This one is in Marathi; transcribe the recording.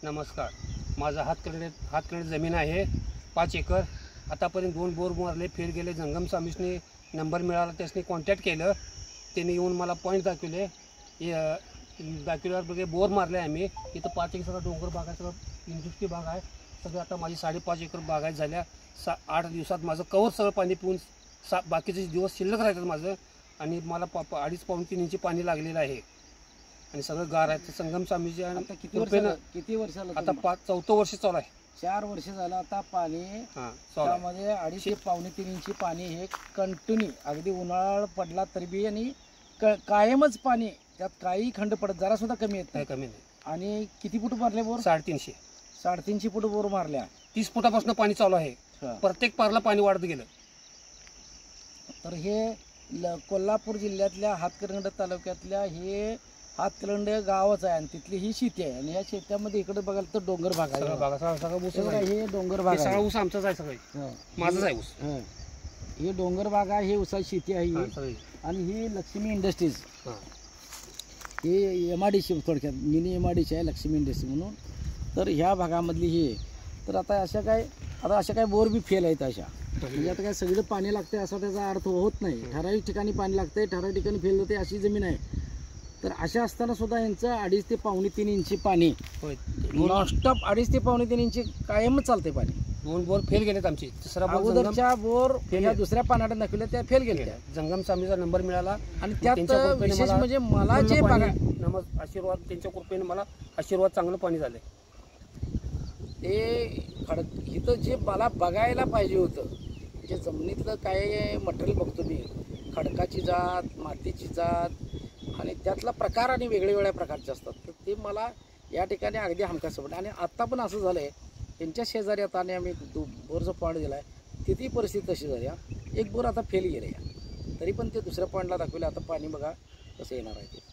नमस्कार. माझा हातकणंगले जमीन आहे 5 एकर. आतापर्यंत 2 बोर मारले, फेल गेले. जंगम स्वामीसने नंबर मिळाला, त्यासने कॉन्टॅक्ट केलं. त्यांनी येऊन मला पॉईंट दाखवले. दाखवल्यावर बघे बोर मारले आम्ही. इथं 5 एकर डोंगर बाग आहे, सगळं इंडस्ट्री बाग आहे. सगळं आता माझी 5.5 एकर बागायत झाल्या. 8 दिवसात माझं कवर सगळं पाणी पिऊन बाकीचे दिवस शिल्लक राहतात माझं. आणि मला 2.5 पाऊण 3 इंची पाणी लागलेलं आहे आणि सगळं गार आहे. संगम स्वामीच्या किती वर्षाला आता 4थं वर्ष चालू आहे. 4 वर्ष झालं आता पाणी. त्यामध्ये 2.5 ते पावणे 3 इंची पाणी हे कंटिन्यू, अगदी उन्हाळा पडला तरी बी आणि कायमच पाणी. त्यात काही खंड पडत जरा सुद्धा कमी येत नाही. कमी नाही. आणि किती फूट मारले बोर? 350 फूट बोर मारल्या. 30 फुटापासून पाणी चालू आहे. प्रत्येक पारला पाणी वाढत गेलं. तर हे कोल्हापूर जिल्ह्यातल्या हातकणंगले तालुक्यातल्या हे हातकणंगले गावच आहे आणि तिथली ही शेती आहे. आणि या शेतामध्ये इकडे बघाल तर डोंगर भाग आहे. हे डोंगर भाग सगळा ऊस आमचाच आहे. सगळं माझंच आहे ऊस. हे डोंगर भाग आहे. हे ऊसाची शेती आहे. आणि ही लक्ष्मी इंडस्ट्रीज, हे MIDC थोडक्यात मिनी MIDC आहे, लक्ष्मी इंडस्ट्री म्हणून. तर ह्या भागामधली ही तर आता अशा काय बोर बी फेल आहेत अशा. म्हणजे आता काय सगळं पाणी लागतंय असा त्याचा अर्थ होत नाही. ठराविक ठिकाणी पाणी लागतंय, ठराविक ठिकाणी फेल होते, अशी जमीन आहे. तर अशा असताना सुद्धा यांचं 2.5 ते पावणे 3 इंची पाणी नॉनस्टॉप, 2.5 ते पावणे 3 इंची कायमच चालते पाणी. 2 बोर फेल गेलेत आमची. अगोदरच्या बोर ह्या दुसऱ्या पाण्यात दाखवल्या त्या फेल गेल्या. जंगम स्वामीचा नंबर मिळाला आणि त्यात विशेष म्हणजे मला जे आशीर्वाद, त्यांच्या कृपेने मला आशीर्वाद चांगलं पाणी झालंय. ते इथं जे मला बघायला पाहिजे होतं, जे जमिनीतलं काय मटेरियल बघतो मी, खडकाची जात, मातीची जात आणि त्यातला प्रकार आणि वेगळ्या प्रकारचे असतात. तर ते मला या ठिकाणी अगदी हमखास पडलं. आणि आत्ता पण असं झालं आहे, त्यांच्या शेजारी आता आणि आम्ही बोरचा पॉईंट दिला आहे, तिथेही परिस्थिती तशी झाली. एक बोर आता फेल गेले, तरी पण ते दुसऱ्या पॉईंटला दाखवले. आता पाणी बघा कसं येणार आहे ते.